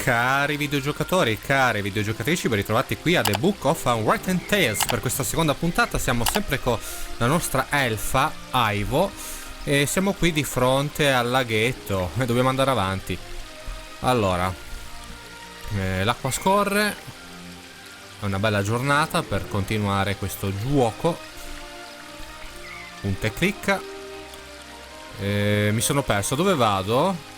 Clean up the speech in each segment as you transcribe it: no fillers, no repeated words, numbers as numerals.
Cari videogiocatori, cari videogiocatrici, ben ritrovati qui a The Book of Unwritten Tales. Per questa seconda puntata siamo sempre con la nostra elfa, Ivo, e siamo qui di fronte al laghetto e dobbiamo andare avanti. Allora, l'acqua scorre, è una bella giornata per continuare questo gioco. Punta e clicca. Mi sono perso, dove vado?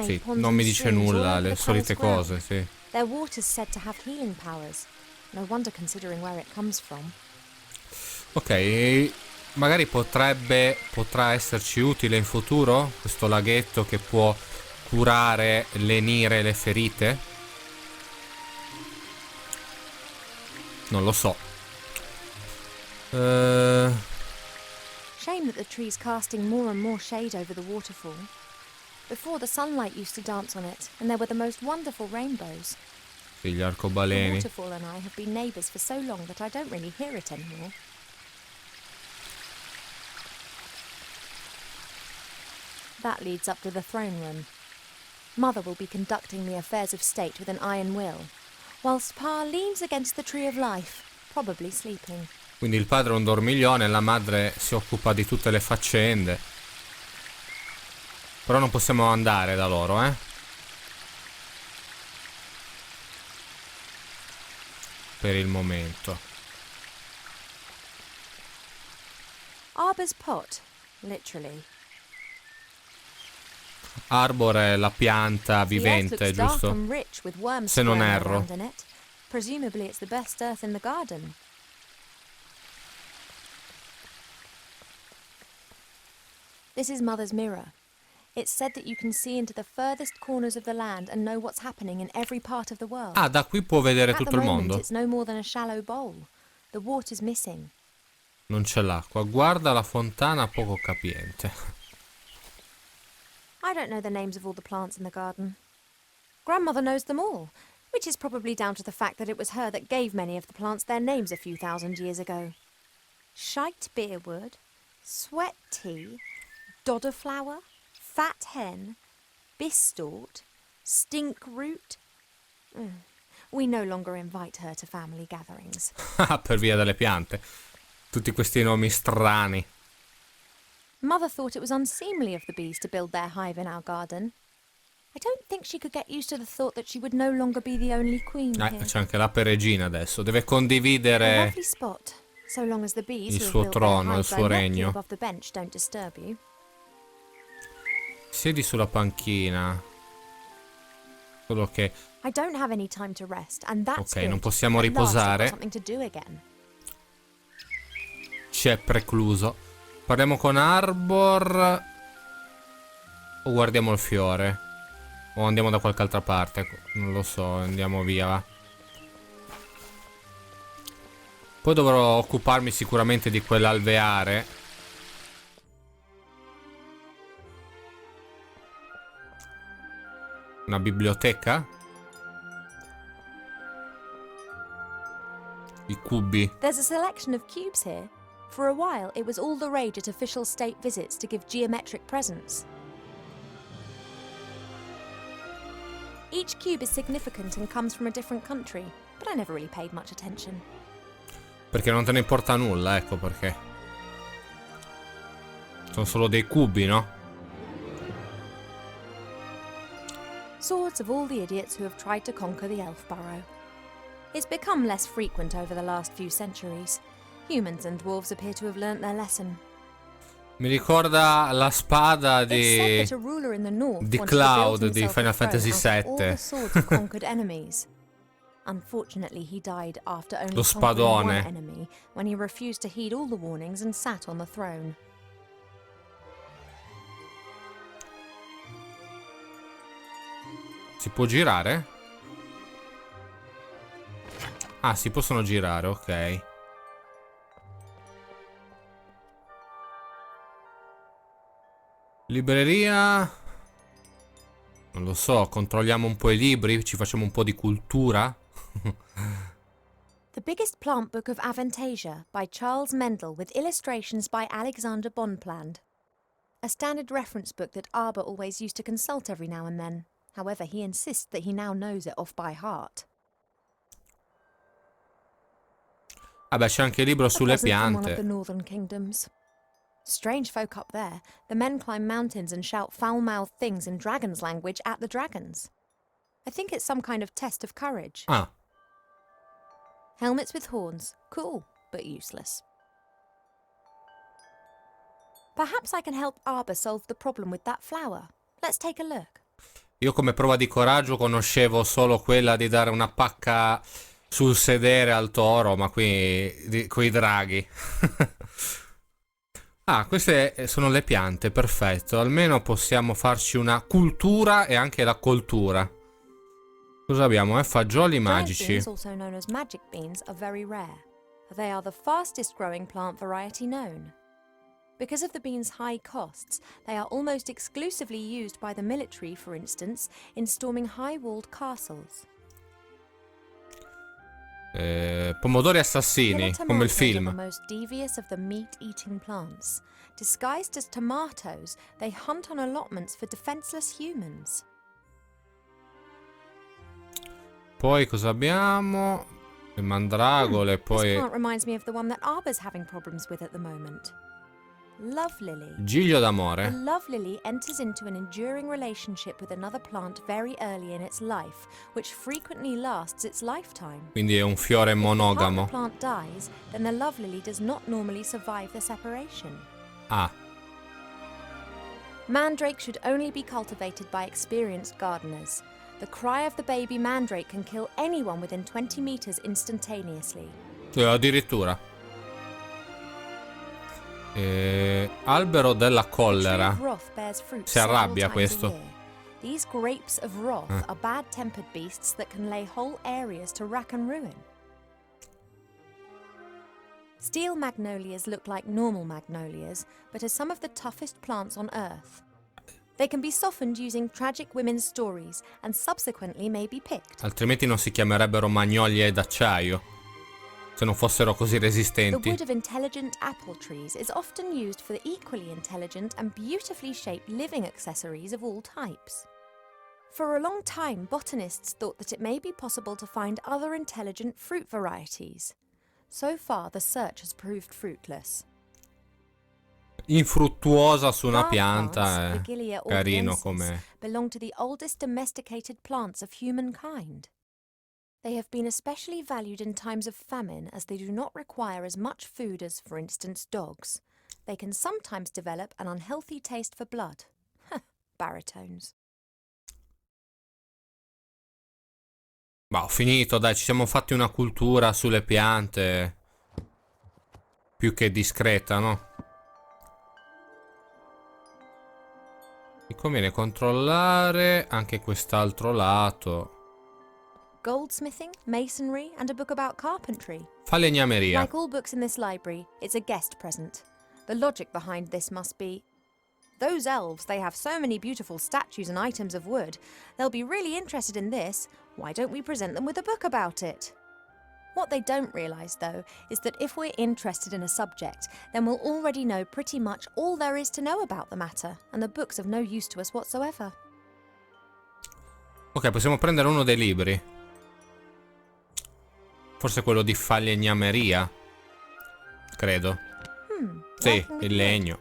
Sì, non mi dice nulla, le solite cose, sì. Their water's said to have healing powers. No wonder considering where it comes from. Ok, magari potrà esserci utile in futuro questo laghetto che può curare, lenire le ferite. Non lo so. Shame that the tree's casting more and more shade over the waterfall. Before, the sunlight used to dance on it, and there were the most wonderful rainbows. Sì, gli The arcobaleni. waterfall and I have been neighbours for so long that I don't really hear it anymore. That leads up to the throne room. Mother will be conducting the affairs of state with an iron will, whilst Pa leans against the tree of life, probably sleeping. Quindi il padre è un dormiglione e la madre si occupa di tutte le faccende. Però non possiamo andare da loro, per il momento. Arbor's pot, literally. Arbor è la pianta The earth vivente, looks dark giusto? and rich with worms Se non squirming erro. around in it. Presumably it's the best earth in the garden. This is Mother's mirror. It's said that you can see into the furthest corners of the land and know what's happening in every part of the world. Ah, da qui può vedere At the tutto il moment, mondo. it's no more than a shallow bowl. The water's missing. Non c'è l'acqua. Guarda la fontana poco capiente. I don't know the names of all the plants in the garden. Grandmother knows them all, which is probably down to the fact that it was her that gave many of the plants their names a few thousand years ago. Shite beerwood, sweat tea, dodderflower, fat hen, bistort, stink root. We no longer invite her to family gatherings. Ah, per via delle piante. Tutti questi nomi strani. Mother thought it was unseemly of the bees to build their hive in our garden. I don't think she could get used to the thought that she would no longer be the only queen here. C'è anche l'ape regina adesso. Deve A condividere lovely spot, so long as the bees il who have suo built their trono, il hives suo directly regno. above the bench don't disturb you. Siedi sulla panchina. Solo che I don't have any time to rest, and that's ok, good. non possiamo At last I've got riposare. something to do again. ci è precluso. Parliamo con Arbor o guardiamo il fiore? O andiamo da qualche altra parte? Non lo so, andiamo via, va. Poi dovrò occuparmi sicuramente di quell'alveare. Una biblioteca? I cubi. There's a selection of cubes here. For a while, it was all the rage at official state visits to give geometric presents. Each cube is significant and comes from a different country, but I never really paid much attention. Perché non te ne importa nulla, ecco perché. Sono solo dei cubi, no? Swords of all the idiots who have tried to conquer the elf burrow. It's become less frequent over the last few centuries. Humans and dwarves appear to have learnt their lesson. Mi ricorda la spada It's said di that a ruler in the north di wanted to build Cloud di himself Final a throne Fantasy out of all the VII. swords of conquered enemies. Unfortunately, he died after only Lo conquering one spadone. enemy when he refused to heed all the warnings and sat on the throne. Si può girare? Ah, si possono girare, ok. Libreria. Non lo so, controlliamo un po' i libri, ci facciamo un po' di cultura. The Biggest Plant Book of Avantasia by Charles Mendel with illustrations by Alexander Bonpland. a standard reference book that Arba always used to consult every now and then. However, he insists that he now knows it off by heart. Vabbè, c'è anche il libro A sulle present from one of the piante. northern kingdoms. Strange folk up there. The men climb mountains and shout foul-mouthed things in dragon's language at the dragons. I think it's some kind of test of courage. Ah, Helmets with horns. Cool, but useless. Perhaps I can help Arba solve the problem with that flower. Let's take a look. io come prova di coraggio conoscevo solo quella di dare una pacca sul sedere al toro, ma qui coi draghi. Ah, queste sono le piante, perfetto. Almeno possiamo farci una cultura e anche la coltura. Cosa abbiamo? Fagioli Giant magici. beans, also known as magic beans, are very rare. They are the fastest growing plant variety known. Because of the beans' high costs, they are almost exclusively used by the military, for instance, in storming high-walled castles. Pomodori assassini, Killer come il tomatoes are the film. most devious of the meat-eating plants. Disguised as tomatoes, they hunt on allotments for defenseless humans. Poi cosa abbiamo? Le mandragole, This poi plant reminds me of the one that Arba's having problems with at the moment. Love lily. giglio The d'amore. love lily enters into an enduring relationship with another plant very early in its life, which frequently lasts its lifetime. Quindi è un fiore If the monogamo. partner plant dies, then the love lily does not normally survive the separation. Ah, Mandrake should only be cultivated by experienced gardeners. The cry of the baby mandrake can kill anyone within 20 meters instantaneously. addirittura. Albero della The tree collera. of wrath bears fruit Si several arrabbia times questo. a year. These grapes of wrath are bad-tempered beasts that can lay whole areas to rack and ruin. Steel magnolias look like normal magnolias, but are some of the toughest plants on Earth. They can be softened using tragic women's stories and subsequently may be picked. Altrimenti non si chiamerebbero magnolie d'acciaio. Se non fossero così The resistenti. wood of intelligent apple trees is often used for equally intelligent and beautifully shaped living accessories of all types. For a long time, botanists thought that it may be possible to find other intelligent fruit varieties. So far, the search has proved fruitless. Infruttuosa su una Bar pianta plants, è Vigilia carino ordiensis, come... belong to the oldest domesticated plants of humankind. They have been especially valued in times of famine as they do not require as much food as, for instance, dogs. They can sometimes develop an unhealthy taste for blood. Baritones. Ma ho finito, dai, ci siamo fatti una cultura sulle piante più che discreta, no? Mi conviene controllare anche quest'altro lato. Goldsmithing, masonry, and a book about carpentry. Falegnameria. Like all books in this library, it's a guest present. The logic behind this must be, those elves, they have so many beautiful statues and items of wood. They'll be really interested in this. Why don't we present them with a book about it? What they don't realise, though, is that if we're interested in a subject, then we'll already know pretty much all there is to know about the matter, and the book's of no use to us whatsoever. Ok, possiamo prendere uno dei libri. Forse quello di falegnameria. Credo. Sì, Working with il legno.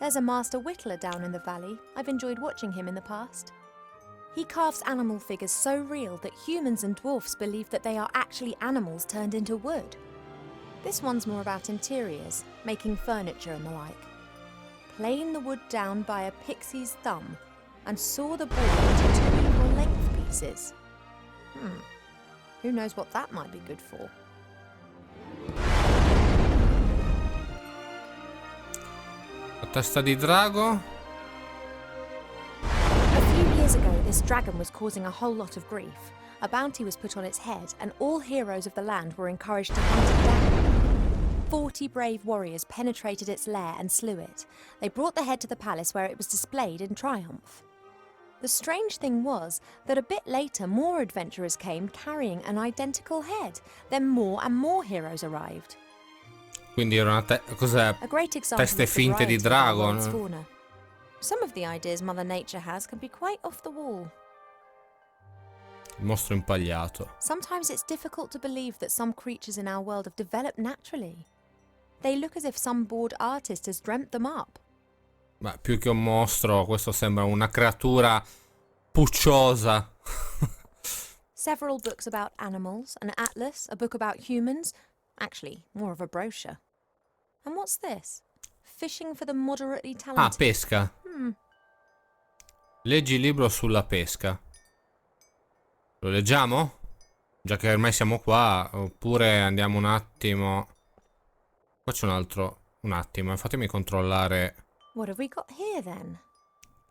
There's a master whittler down in the valley. I've enjoyed watching him in the past. He carves animal figures so real that humans and dwarfs believe that they are actually animals turned into wood. This one's more about interiors, making furniture and the like. Plane the wood down by a pixie's thumb and saw the board into 2 equal length pieces. Who knows what that might be good for? La testa di drago. A few years ago, this dragon was causing a whole lot of grief. A bounty was put on its head, and all heroes of the land were encouraged to hunt it down. 40 brave warriors penetrated its lair and slew it. They brought the head to the palace where it was displayed in triumph. The strange thing was that a bit later more adventurers came carrying an identical head. Then more and more heroes arrived. Quindi era una cos'è? A great example Teste of the finte di variety of our drago, world's no? fauna. Some of the ideas Mother Nature has can be quite off the wall. Il mostro impagliato. Sometimes it's difficult to believe that some creatures in our world have developed naturally. They look as if some bored artist has dreamt them up. Ma più che un mostro, questo sembra una creatura pucciosa. Several books about animals, an atlas, a book about humans. Actually, more of a brochure. And what's this? Fishing for the moderately Ah, talented. pesca. Leggi il libro sulla pesca. Lo leggiamo? Già che ormai siamo qua, oppure andiamo un attimo. Qua c'è un altro. Un attimo, fatemi controllare. What have we got here then?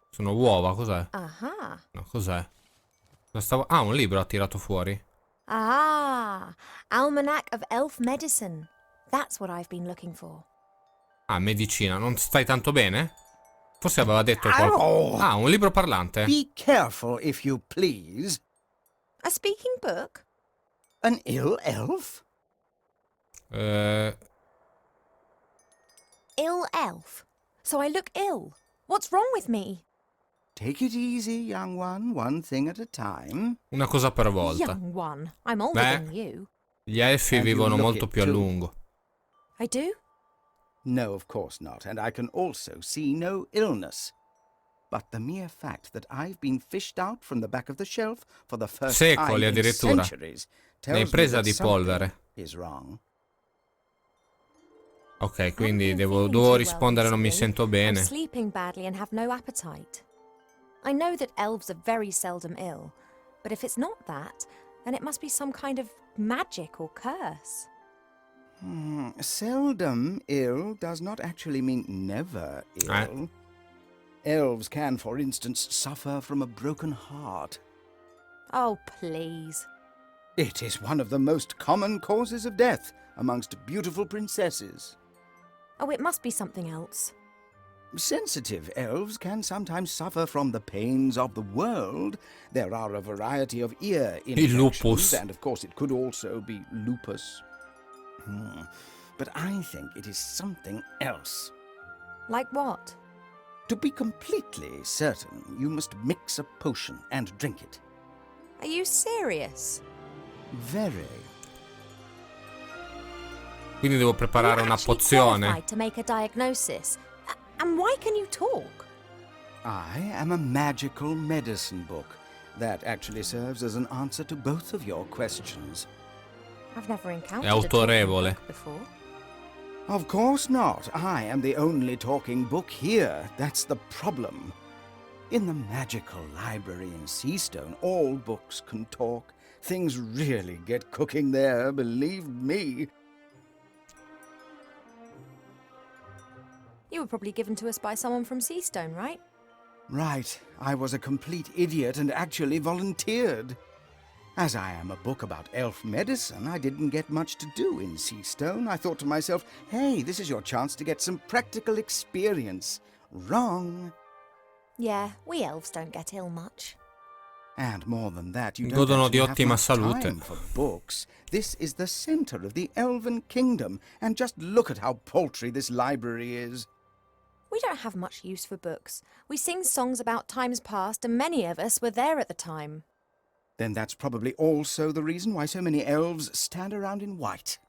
Sono uova, cos'è? Aha. No, cos'è? Ah, un libro ha tirato fuori. Ah, Almanac of Elf Medicine. That's what I've been looking for. Ah, medicina. Non stai tanto bene? Forse aveva detto qualcosa. Ah, un libro parlante. Be careful, if you please. A speaking book? An ill elf? Ill elf. So I look ill. What's wrong with me? Take it easy, young one thing at a time. Una cosa per volta. Young one. I'm older than you. Gli elfi And you vivono look molto it più a too. lungo. I do? No, of course not, and I can also see no illness. But the mere fact that I've been fished out from the back of the shelf for the first time Secoli in addirittura. centuries Ne hai tells me presa that di something polvere. is wrong. Ok, quindi I've been devo feeling too rispondere, non mi recently. sento I'm bene. sleeping badly and have no appetite. I know that elves are very seldom ill, but if it's not that, then it must be some kind of magic or curse. Seldom ill does not actually mean never ill. Elves can, for instance, suffer from a broken heart. Oh, please. It is one of the most common causes of death amongst beautiful princesses. Oh, it must be something else. Sensitive elves can sometimes suffer from the pains of the world. There are a variety of ear lupus. infections, and of course it could also be lupus. But I think it is something else. Like what? To be completely certain, you must mix a potion and drink it. Are you serious? Very. Quindi devo preparare Are you una actually pozione. qualified to make a diagnosis? And why can you talk? I am a magical medicine book. That actually serves as an answer to both of your questions. I've never encountered È a talking autorevole. book before. Of course not. I am the only talking book here. That's the problem. In the magical library in Seastone, all books can talk. Things really get cooking there, believe me. You were probably given to us by someone from Seastone, right? Right. I was a complete idiot and actually volunteered. As I am a book about elf medicine, I didn't get much to do in Seastone. I thought to myself, hey, this is your chance to get some practical experience. Wrong. Yeah, we elves don't get ill much. And more than that, you don't Godono di actually have ottima much salute. time for books. This is the center of the elven kingdom, and just look at how paltry this library is. We don't have much use for books. We sing songs about times past, and many of us were there at the time. Then that's probably also the reason why so many elves stand around in white.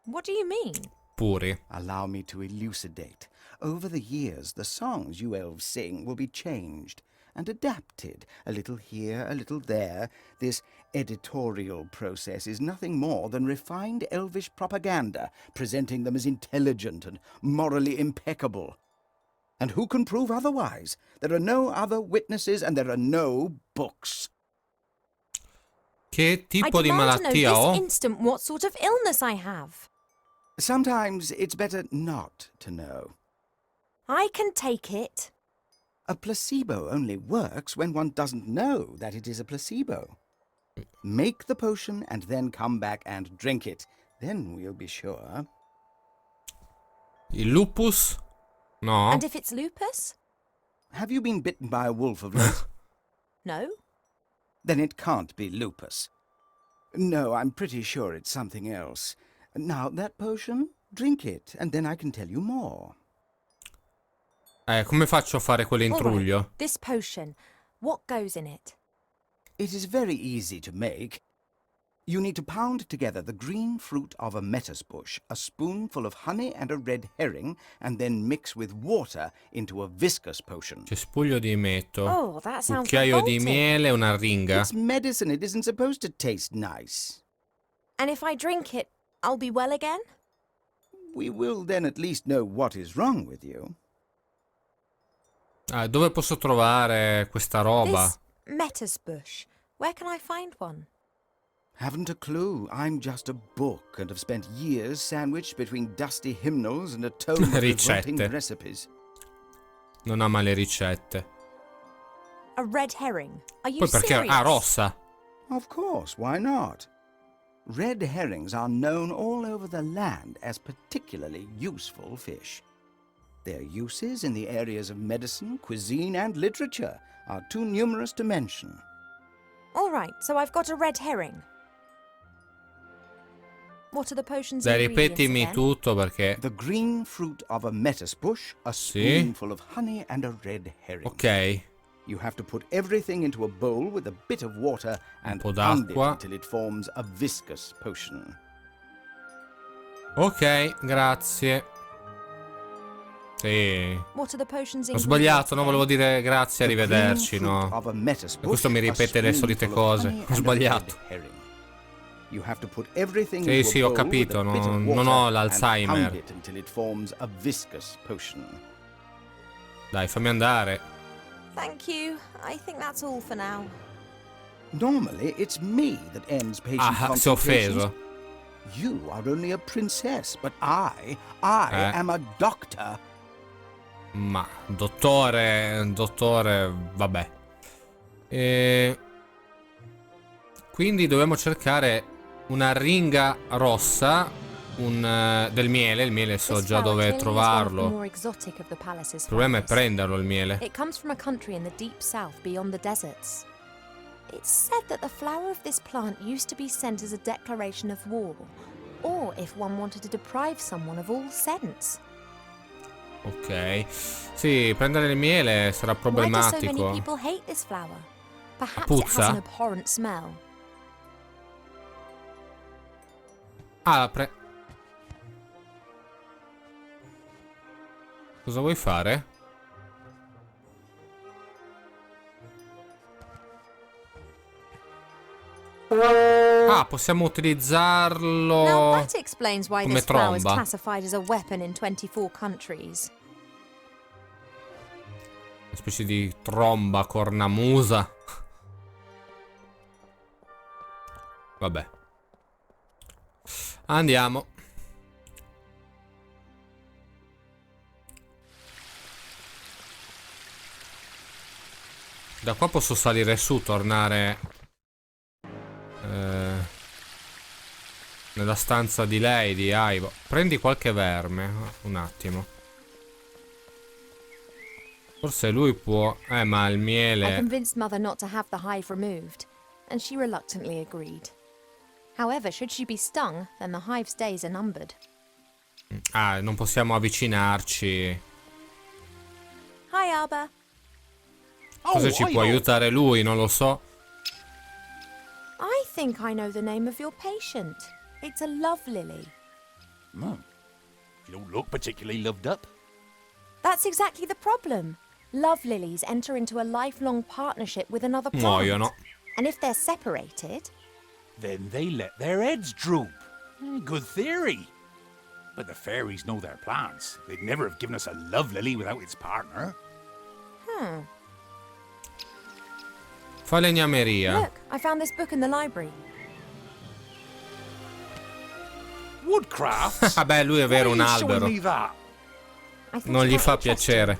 What do you mean? Puri. Allow me to elucidate. Over the years, the songs you elves sing will be changed and adapted, a little here, a little there. This editorial process is nothing more than refined elvish propaganda, presenting them as intelligent and morally impeccable. And who can prove otherwise? There are no other witnesses and there are no books. Che tipo I di demand to know malattia this ho? instant what sort of illness I have. Sometimes it's better not to know. I can take it. A placebo only works when one doesn't know that it is a placebo. Make the potion and then come back and drink it. Then we'll be sure. Il lupus? No. And if it's lupus? Have you been bitten by a wolf of late? No. Then it can't be lupus. No, I'm pretty sure it's something else. Now, that potion, drink it, and then I can tell you more. Come faccio a fare All quell'intruglio? right, this potion, what goes in it? It is very easy to make. You need to pound together the green fruit of a metis bush, a spoonful of honey and a red herring, and then mix with water into a viscous potion. Cespuglio di metto. Oh, that sounds Cucchiaio di revolting. miele, una ringa. It's medicine. It isn't supposed to taste nice. And if I drink it, I'll be well again? We will then at least know what is wrong with you. Dove posso trovare questa roba? This metis bush, where can I find one? Haven't a clue. I'm just a book and have spent years sandwiched between dusty hymnals and a tome of revolting Ricette. recipes. Non ama le ricette. A red herring. Are you Poi perché... serious? rossa. Of course, why not? Red herrings are known all over the land as particularly useful fish. Their uses in the areas of medicine, cuisine, and literature are too numerous to mention. All right, so I've got a red herring. What are the potion's Dai, ingredients ripetimi again? tutto perché... The green fruit of a metis bush, a spoonful of honey, and a red herring. Ok. You have to put everything into a bowl with a bit of water and po' pound it d'acqua. until it forms a viscous potion. Ok, grazie. Sì. What are the potion's Ho ingredients sbagliato, no? again? Volevo dire grazie, The arrivederci, green fruit no? of a metis E bush, questo mi a ripete le solite spoonful of cose. honey Ho and a sbagliato. red herring. You have to put everything Sì, into sì, a ho bowl capito, with a bit of non water ho and l'Alzheimer. pound it until it forms a viscous potion. Dai, fammi andare. Thank you. I think that's all for now. Normally, it's me that ends patient Si è consultations. offeso. You are only a princess, but I am a doctor. Ma, dottore, vabbè. Quindi dobbiamo cercare una ringa rossa, del miele. Il miele so This già flower dove clearly is one of the trovarlo. more exotic of the palace's Il problema è flowers. prenderlo il miele. It comes from a country in the deep south beyond the deserts. It's said that the flower of this plant used to be sent as a declaration of war, or if one wanted to deprive someone of all sense. Ok. Sì, prendere il miele sarà Why do so many problematico. people hate this flower? Perhaps it Puzza? has an abhorrent smell. Cosa vuoi fare? Possiamo Now utilizzarlo that explains why come this flower is tromba. classified as a weapon in 24 countries. Una specie di tromba cornamusa. Vabbè. Andiamo. Da qua posso salire su, tornare nella stanza di lei, di Ivo. Prendi qualche verme. Un attimo. Forse lui può... ma il I miele... convinced Mother not to have the hive removed, and she reluctantly agreed. However, should she be stung, then the hive's days are numbered. Non possiamo avvicinarci. Hi, Alba. Cosa ci può aiutare lui? Non lo so. I think I know the name of your patient. It's a love lily. You don't look particularly loved up. That's exactly the problem. Love lilies enter into a lifelong partnership with another plant. Muoiono. And if they're separated... Then they let their heads droop. Good theory. But the fairies know their plants. They'd never have given us a love lily without its partner. Falegnameria. Look, I found this book in the library. Woodcrafts? Vabbè, lui è vero, un Why are you albero. showing me that? I thought Non you gli might fa be interested. piacere.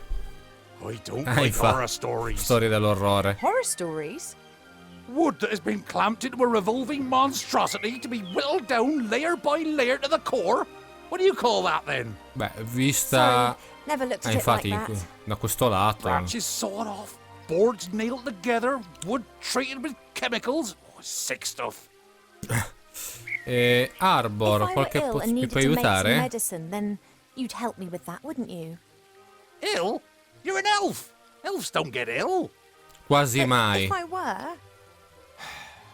I don't Hai like fa horror stories. storie dell'orrore. Horror stories? Wood that has been clamped into a revolving monstrosity to be whittled down layer by layer to the core? What do you call that then? Beh, vista... Sorry, never looked at it infatti, like that. da questo lato... Branches sawed off, boards nailed together, wood treated with chemicals. Oh, sick stuff. Arbor, If I were qualche ill and mi needed puoi to make some aiutare? medicine, then you'd help me with that, wouldn't you? Ill? You're an elf. Elves don't get ill. Quasi mai. If I were,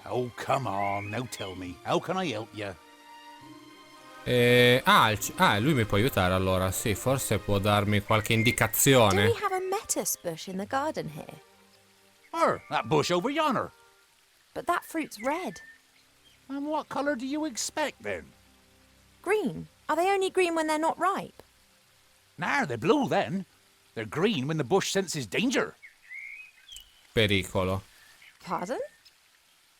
Oh, come on. Now tell me. How can I help you? Lui mi può aiutare allora. Sì, forse può darmi qualche do indicazione. we have a lettuce bush in the garden here? That bush over yonder. But that fruit's red. And what colour do you expect, then? Green. Are they only green when they're not ripe? Nah, they're blue, then. They're green when the bush senses danger. Pericolo. Pardon?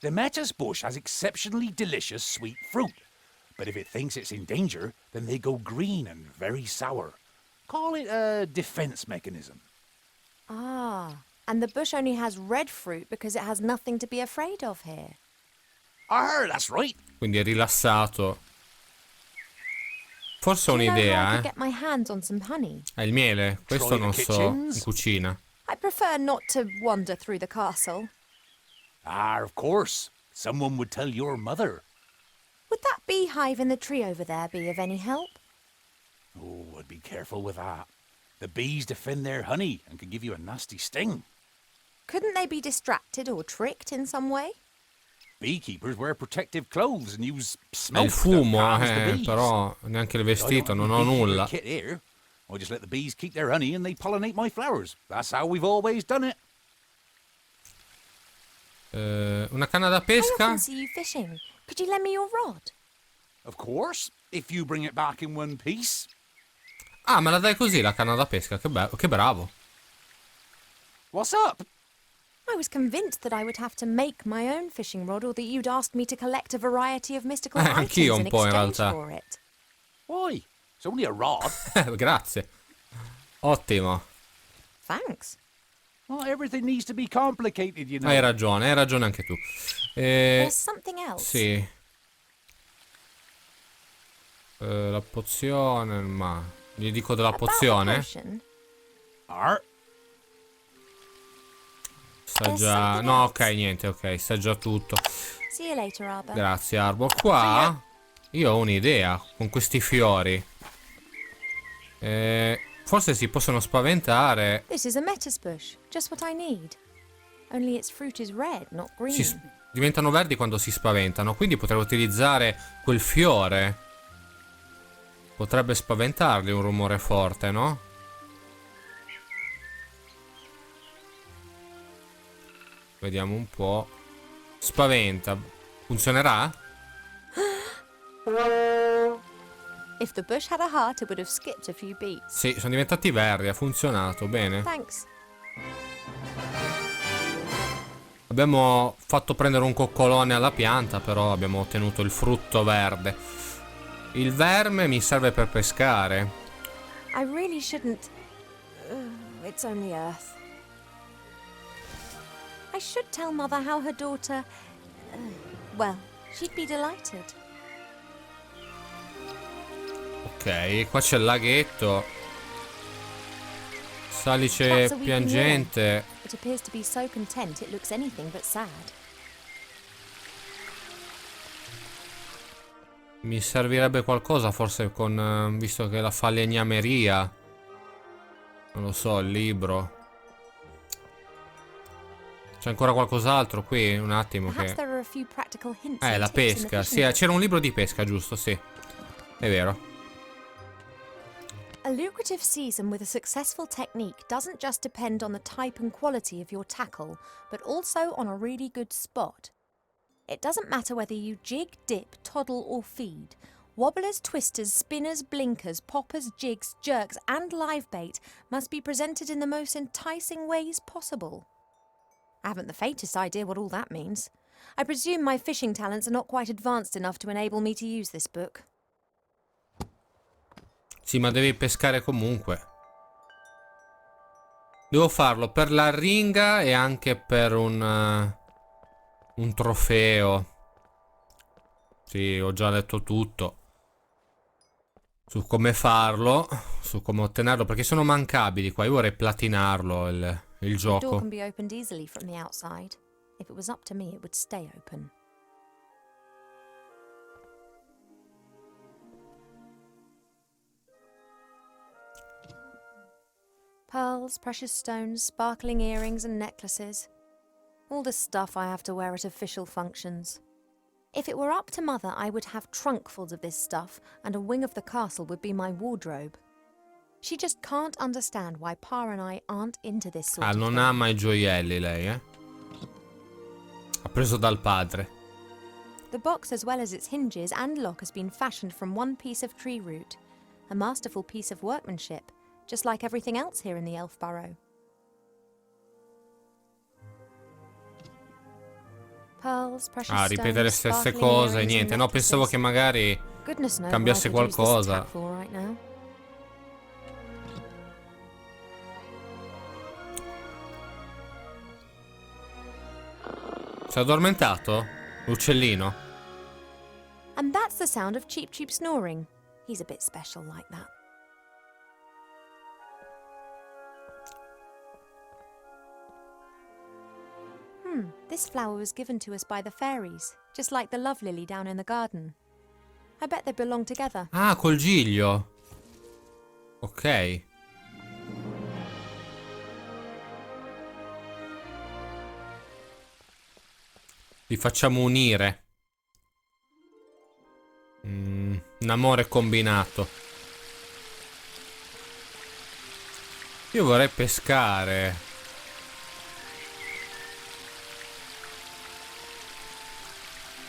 The lettuce bush has exceptionally delicious sweet fruit. But if it thinks it's in danger, then they go green and very sour. Call it a defense mechanism. Ah, and the bush only has red fruit because it has nothing to be afraid of here. That's right. Quindi è rilassato. Forse ho Do you know how I un'idea, could get my hands on some honey? È il miele? Questo Try non the so. kitchens? In cucina. I prefer not to wander through the castle. Of course. Someone would tell your mother. Would that beehive in the tree over there be of any help? Oh, I'd be careful with that. The bees defend their honey and can give you a nasty sting. Couldn't they be distracted or tricked in some way? Beekeepers wear protective clothes and use È smoke il fumo, to calm the bees. però neanche il I vestito, don't non have ho any beekeeper nulla. kit here. I just let the bees keep their honey and they pollinate my flowers. That's how we've always done it. Una canna da I pesca? often see you fishing. Could you lend me your rod? Of course, if you bring it back in one piece. Ah, me la dai così la canna da pesca, che bravo. What's up? I was convinced that I would have to make my own fishing rod or that you'd ask me to collect a variety of mystical items Anch'io in un po' in exchange realtà. for it. Why? It's only a rod. Grazie. Ottimo. Thanks. Not everything needs to be complicated, you know. Hai ragione anche tu. There's something else. Sì. La pozione, ma gli dico della About the pozione? potion, Art. Sa già. No, ok, niente, ok, sa già tutto. see you later, Arbor. Grazie, Arbo. Qua io ho un'idea con questi fiori. Forse si possono spaventare. This is a lettuce bush, just what I need. Only its fruit is red, not green. Diventano verdi quando si spaventano. Quindi potrei utilizzare quel fiore. Potrebbe spaventarli un rumore forte, no? Vediamo un po'. Spaventa. Funzionerà? If the bush had a heart, it would have skipped a few beats. Sì, sono diventati verdi, ha funzionato, bene. Thanks. Abbiamo fatto prendere un coccolone alla pianta, però abbiamo ottenuto il frutto verde. Il verme mi serve per pescare. I really shouldn't. It's only earth. I should tell Mother how her daughter. Well, she'd be delighted. Ok, qua c'è il laghetto. Salice That's a weeping piangente. It appears to be so content it looks anything but sad. Mi servirebbe qualcosa forse con... visto che la falegnameria. Non lo so, il libro. C'è ancora qualcos'altro qui? Un attimo Perhaps che... there are a few practical hints. La and tips in the pesca. Sì, fishing book. c'era un libro di pesca, giusto, sì. È vero. A lucrative season with a successful technique doesn't just depend on the type and quality of your tackle, but also on a really good spot. It doesn't matter whether you jig, dip, toddle or feed. Wobblers, twisters, spinners, blinkers, poppers, jigs, jerks and live bait must be presented in the most enticing ways possible. I haven't the faintest idea what all that means. I presume my fishing talents are not quite advanced enough to enable me to use this book. Sì, ma devi pescare comunque. Devo farlo per la ringa e anche per un trofeo. Sì, ho già letto tutto. Su come farlo, su come ottenerlo, perché sono mancabili qua. Io vorrei platinarlo il The door gioco. can be opened easily from the outside. If it was up to me, it would stay open. Pearls, precious stones, sparkling earrings and necklaces. All the stuff I have to wear at official functions. If it were up to Mother, I would have trunkfuls of this stuff, and a wing of the castle would be my wardrobe. She just can't understand why Pa and I aren't into this sort of non thing. ama I gioielli lei, eh? Ha preso dal padre. The box, as well as its hinges and lock, has been fashioned from one piece of tree root. A masterful piece of workmanship, just like everything else here in the Elf Burrow. Pearls, precious stones, Ripete le stesse sparkling cose, earrings niente. and No, pensavo necklaces. che magari Goodness knows cambiasse what I could use this qualcosa. tap for right now. Si è addormentato? L'uccellino? And that's the sound of Cheep Cheep snoring. He's a bit special like that. This flower was given to us by the fairies, just like the love lily down in the garden. I bet they belong together. Ah, col giglio. Ok. Li facciamo unire. Un amore combinato. Io vorrei pescare.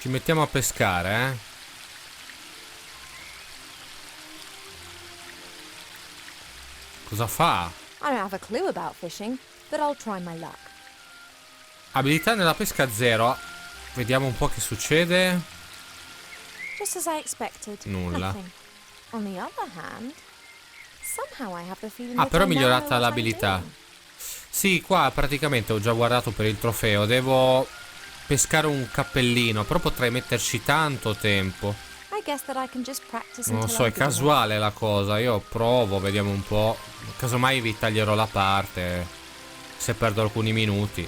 Ci mettiamo a pescare, eh? Cosa fa? I don't have a clue about fishing, but I'll try my luck. Abilità nella pesca 0. Vediamo un po' che succede. Just as I expected. Nulla. Nothing. On the other hand, somehow I have the feeling Ah, that però è I now migliorata know what I'm l'abilità. doing. Sì, qua praticamente ho già guardato per il trofeo. Devo pescare un cappellino, però potrei metterci tanto tempo. I guess that I can just practice Non lo until so, I'm è good enough. casuale la cosa. Io provo, vediamo un po'. Casomai vi taglierò la parte se perdo alcuni minuti.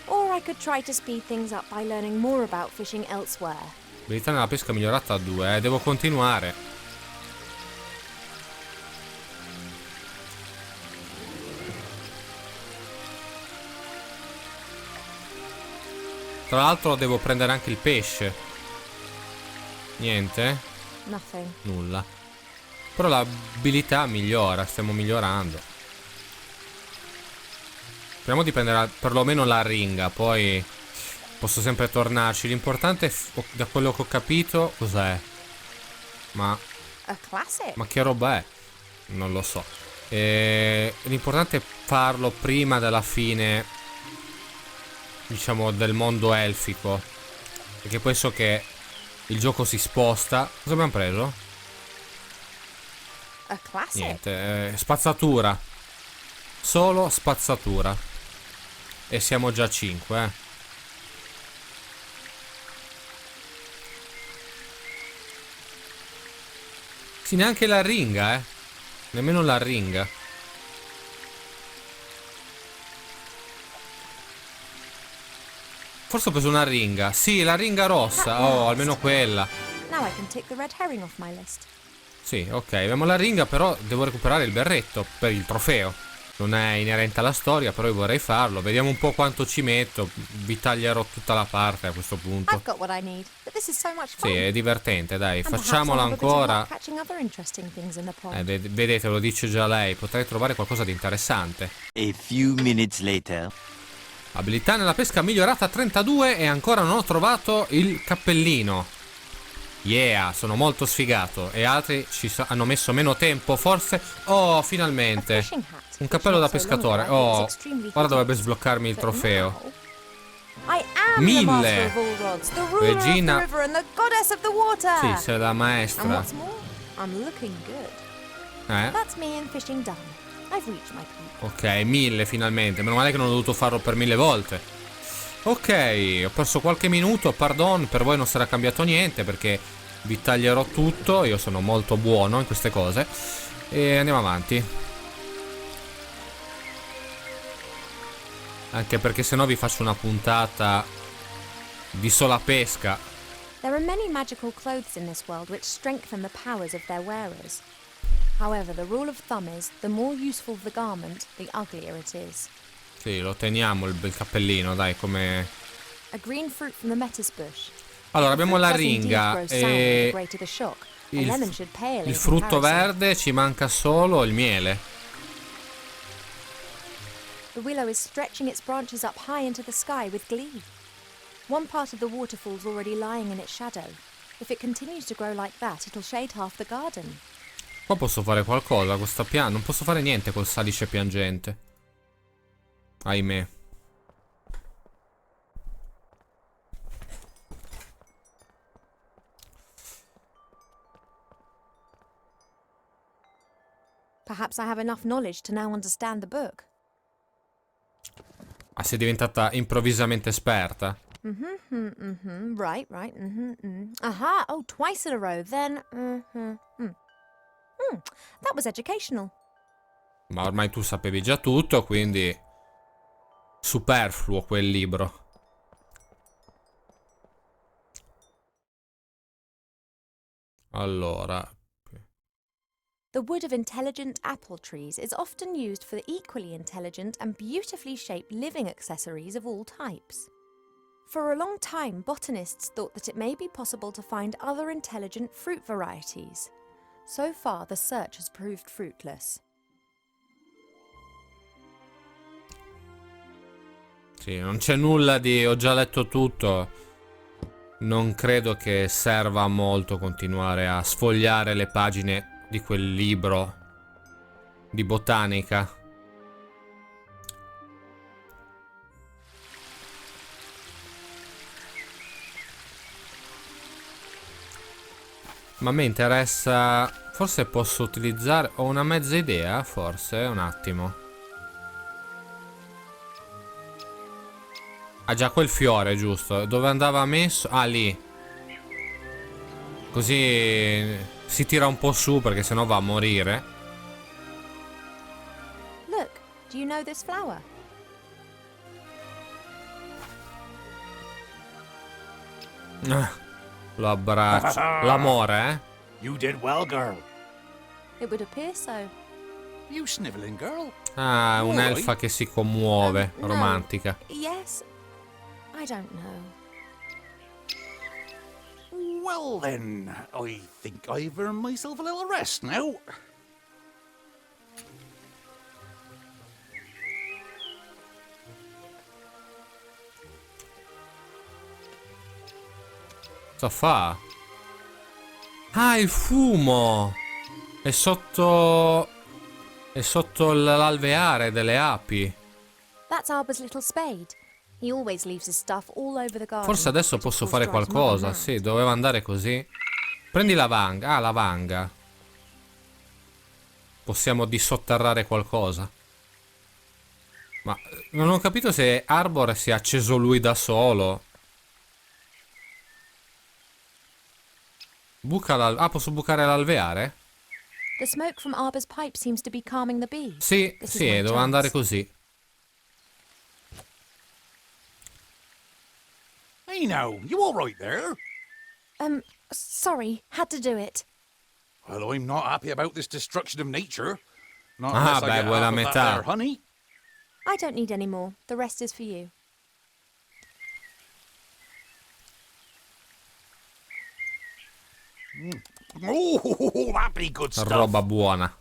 Or I could try to speed things up by learning more about fishing elsewhere. Abilità nella pesca migliorata a 2, devo continuare. Tra l'altro devo prendere anche il pesce. Niente? Nothing. Nulla. Però l'abilità migliora, stiamo migliorando. Speriamo di prendere perlomeno la ringa, poi posso sempre tornarci. L'importante, da quello che ho capito, cos'è? Ma A classic. che roba è? Non lo so. L'importante è farlo prima della fine, diciamo, del mondo elfico. Perché poi so che il gioco si sposta. Cosa abbiamo preso? A classic. Niente, spazzatura. Solo spazzatura. E siamo già a 5, eh. Sì, neanche la ringa, eh. Nemmeno la ringa. Forse ho preso una ringa. Sì, la ringa rossa. Oh, almeno quella. Now I can take the red herring off my list. Sì, ok, abbiamo la ringa, però devo recuperare il berretto per il trofeo. Non è inerente alla storia, però io vorrei farlo. Vediamo un po' quanto ci metto. Vi taglierò tutta la parte a questo punto. I've got what I need, but this is so much fun. Sì, è divertente, dai, And perhaps facciamola I'll have a bit of luck ancora. catching other interesting things in the pond. Vedete, lo dice già lei. Potrei trovare qualcosa di interessante. A few minutes later. Abilità nella pesca migliorata a 32 e ancora non ho trovato il cappellino. Yeah, sono molto sfigato. E altri hanno messo meno tempo, forse. Oh, A finalmente. fishing hat, Un which cappello not da so long pescatore. ago I thought was Oh, extremely ora dovrebbe hideous. sbloccarmi il But trofeo. now, I am 1000. the master of all rods, the ruler Regina. of the river and the goddess of the water. Sì, sei la And maestra. what's more, I'm looking good. Eh? That's me and fishing done. I've reached my peak. Ok, 1000 finalmente. Meno male che non ho dovuto farlo per 1000 volte. Ok, ho perso qualche minuto. Pardon, per voi non sarà cambiato niente perché vi taglierò tutto. Io sono molto buono in queste cose. E andiamo avanti. Anche perché sennò vi faccio una puntata di sola pesca. There are many magical clothes in this world which strengthen the powers of their wearers. However, the rule of thumb is, the more useful the garment, the uglier it is. Sì, lo teniamo il cappellino, dai, come... A green fruit from the metis bush. Allora, The abbiamo fruit la does indeed ringa grow sour the e greater the shock. A il, lemon should pale in il frutto comparison. verde, ci manca solo il miele. The willow is stretching its branches up high into the sky with glee. One part of the waterfall's already lying in its shadow. If it continues to grow like that, it'll shade half the garden. Qua posso fare qualcosa, questa pianta. Non posso fare niente col salice piangente. Ahimè. Perhaps I have enough knowledge to now understand the book. Ah, sei diventata improvvisamente esperta. Right. Aha! Oh, twice in a row. Then, that was educational. Ma ormai tu sapevi già tutto, quindi... superfluo quel libro. Allora... The wood of intelligent apple trees is often used for the equally intelligent and beautifully shaped living accessories of all types. For a long time, botanists thought that it may be possible to find other intelligent fruit varieties. So far, the search has proved fruitless. Sì, non c'è nulla di... ho già letto tutto. Non credo che serva a molto continuare a sfogliare le pagine di quel libro di botanica. Ma mi interessa... forse posso utilizzare... ho una mezza idea, forse, un attimo. Ah già, quel fiore, giusto. Dove andava messo? Ah, lì. Così si tira un po' su perché sennò va a morire. Look, do you know this flower? Lo abbraccio. L'amore, eh? You did well, girl. It would appear so. You sniveling, girl? Ah, un'elfa che si commuove, No. romantica. Yes. I don't know. Well then, I think I've earned myself a little rest now. Cosa fa? Ah, il fumo! È sotto... è sotto l'alveare delle api. That's Arbor's little spade. He always leaves his stuff all over the garden. Forse adesso which of posso course fare drives qualcosa. Mother Sì, mad. doveva andare così. Prendi la vanga. Ah, la vanga. Possiamo dissotterrare qualcosa. Ma non ho capito se Arbor si è acceso lui da solo. Buca ah, posso bucare l'alveare? The smoke from Arbor's pipe seems to be calming the bee. Sì, This is sì, my doveva chance. andare così. Hey now, you all right there? Sorry, had to do it. Well, I'm not happy about this destruction of nature. Not Ah, unless I beh, get vuoi la half of that metà. there honey. I don't need any more. The rest is for you. Oh, that'd be good stuff. Roba buona.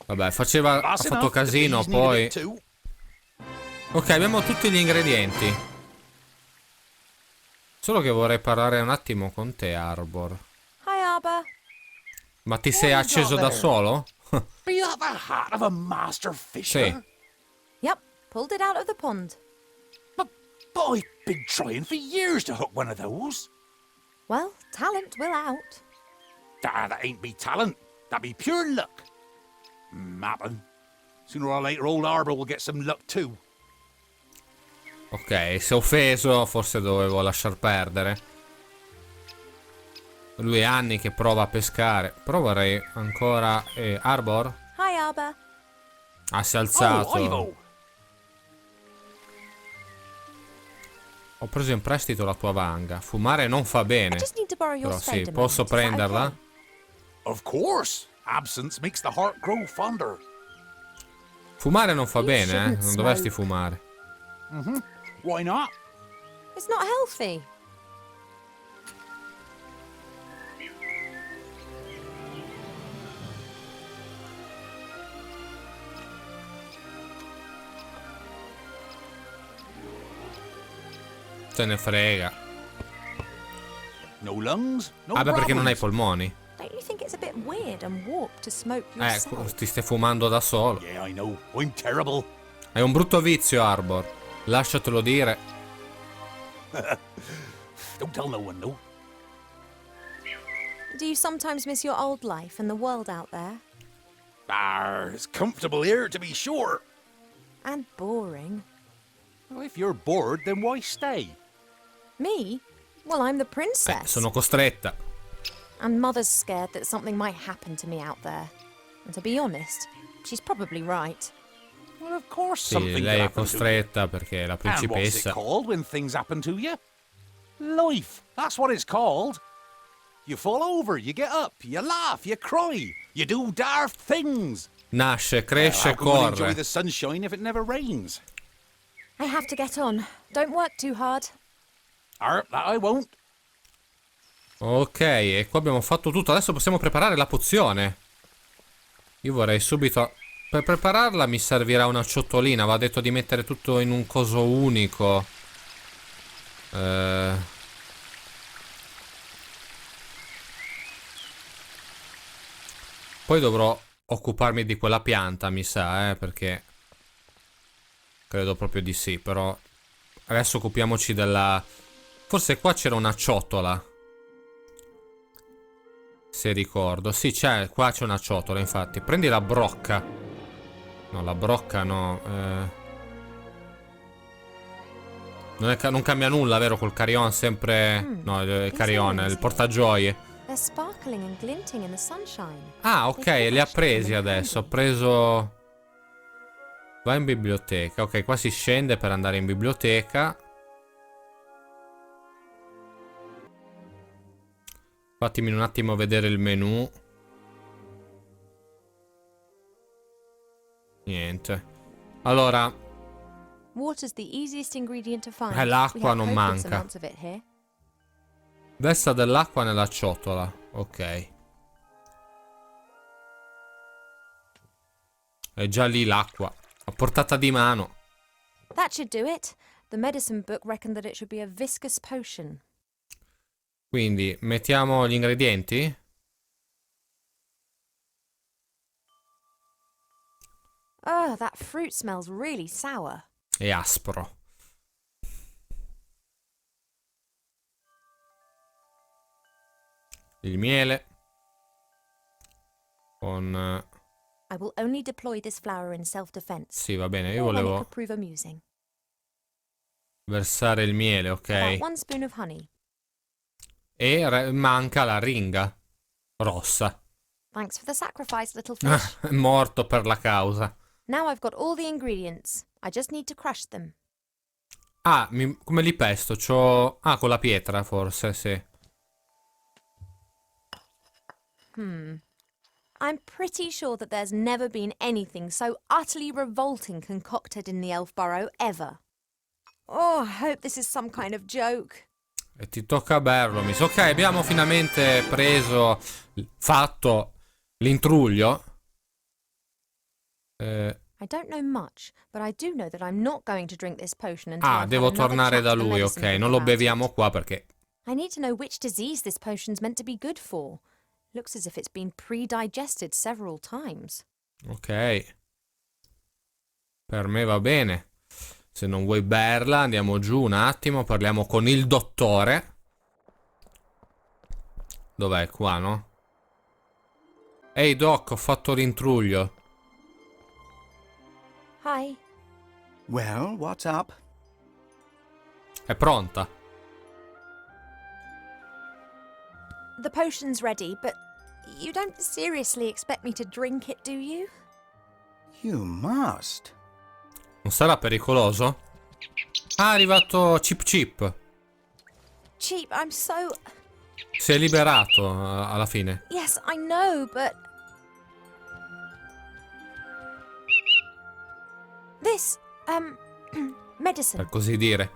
Vabbè, ha That's fatto enough. The casino, bees needed poi... it too. Ok, abbiamo tutti gli ingredienti. Solo che vorrei parlare un attimo con te, Arbor. Hi, Arbor. Ma ti sei acceso da solo? Be that the hat of a master fisher? Sì. Yep, pulled it out of the pond. But I've been trying for years to hook one of those. Well, talent will out. That ain't be talent. That be pure luck. Mappin'. Sooner or later, old Arbor will get some luck too. Ok, se offeso, forse dovevo lasciar perdere. Lui è anni che prova a pescare. Però vorrei ancora... Arbor? Hi, Arbor. Ah, si è Oh, alzato. Ivo. Ho preso in prestito la tua vanga. Fumare non fa I bene. just need to borrow your Però spade sì, a posso moment. Is that prenderla? okay? Of course. Absence makes the heart grow fonder. Fumare non fa You bene, shouldn't Non dovresti smoke. fumare. Why not? It's not healthy. Se ne frega. No lungs, no Ah, beh, perché non hai i problems. polmoni. Don't you think it's a bit weird and warped to smoke Ecco, yourself? ti stai fumando da solo. Yeah, I know. I'm terrible. È un brutto vizio, Arbor. Lasciatelo dire. Don't tell no one, no. Do you sometimes miss your old life and the world out there? It's comfortable here, to be sure. And boring. Well, if you're bored, then why stay? Me? Well, I'm the princess. Sono costretta. And Mother's scared that something might happen to me out there. And to be honest, she's probably right. Well, of course Sì, something lei è could happen to you. costretta perché è la And what's it principessa. called when things happen to you? Life. That's what it's called. You fall over, you get up, you laugh, you cry, you do daft things. Nasce, cresce, How can one enjoy corre. the sunshine if it never rains? I have to get on. Don't work too hard. That I won't. Ok, e qua abbiamo fatto tutto. Adesso possiamo preparare la pozione. Io vorrei subito... Per prepararla mi servirà una ciotolina. Va detto di mettere tutto in un coso unico. Poi dovrò occuparmi di quella pianta, mi sa, perché... Credo proprio di sì, però... Adesso occupiamoci della... Forse qua c'era una ciotola. Se ricordo. Sì, qua c'è una ciotola, infatti. Prendi la brocca. No, la brocca no. Non cambia nulla, vero? Col carillon sempre... No, il carillon, il portagioie. They're sparkling and glinting in the sunshine. Ah, ok, li ha presi adesso. Ho preso... Va in biblioteca. Ok, qua si scende per andare in biblioteca. Fatemi un attimo vedere il menu. Niente. Allora, Water's the easiest ingredient to find. l'acqua We have non copious manca. amounts of it here. versa dell'acqua nella ciotola. Ok. È già lì l'acqua. A portata di mano. That should do it. The medicine book reckoned that it should be a viscous potion. Quindi mettiamo gli ingredienti. Oh, that fruit smells really sour. È aspro. Il miele. Con... I will only deploy this flower in self-defense. Sì, va bene. Io Or when it volevo could prove amusing. versare il miele, ok. About 1 spoon of honey. E manca la ringa rossa. Thanks for the sacrifice, little fish. È morto per la causa. Now I've got all the ingredients. I just need to crush them. Ah, come li pesto? C'ho... Ah, con la pietra forse, sì. I'm pretty sure that there's never been anything so utterly revolting concocted in the Elf Burrow ever. Oh, I hope this is some kind of joke. E ti tocca berlo, mi sa. Ok, abbiamo finalmente fatto l'intruglio. I don't know much, but I do know that I'm not going to drink this potion until I've Devo had another tornare chat da to the lui, medicine ok. book Non lo about it. beviamo qua perché... I need to know which disease this potion's meant to be good for. Looks as if it's been pre-digested several times. Ok. Per me va bene. Se non vuoi berla, andiamo giù un attimo, parliamo con il dottore. Dov'è? Qua, no? Ehi, Doc, ho fatto l'intruglio. Hi. Well, what's up? È pronta. The potion's ready, but you don't seriously expect me to drink it, do you? You must. Non sarà pericoloso? Ah, è arrivato Chip Chip. Cheap, I'm so... Si è liberato alla fine. Yes, I know, but... This, medicine. per così dire.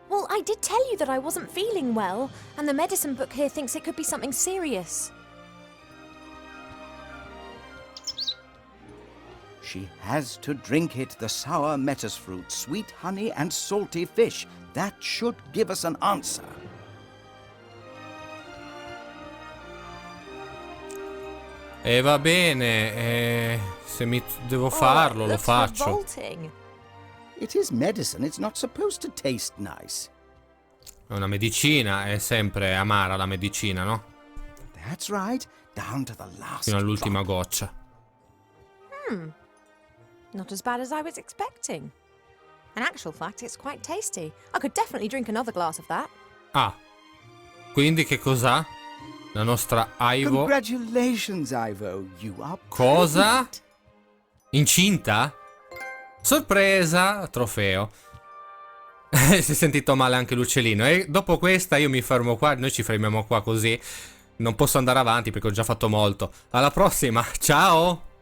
Well, I did tell you that I wasn't feeling well, and the medicine book here thinks it could be something serious. She has to drink it, the sour metis fruit, sweet honey and salty fish. That should give us an answer. E va bene, se mi devo farlo, lo faccio. Revolting. It is medicine, it's not supposed to taste nice. È una medicina, è sempre amara la medicina, no? That's right, down to the last Fino all'ultima drop. goccia. Not as bad as I was expecting. In actual fact, it's quite tasty. I could definitely drink another glass of that. Ah, quindi che cos'ha? La nostra Ivo. Congratulations, Ivo. You are Cosa? pregnant. Incinta? Sorpresa, trofeo. Si è sentito male anche l'uccellino. E dopo questa io mi fermo qua. Noi ci fermiamo qua così. Non posso andare avanti perché ho già fatto molto. Alla prossima, ciao!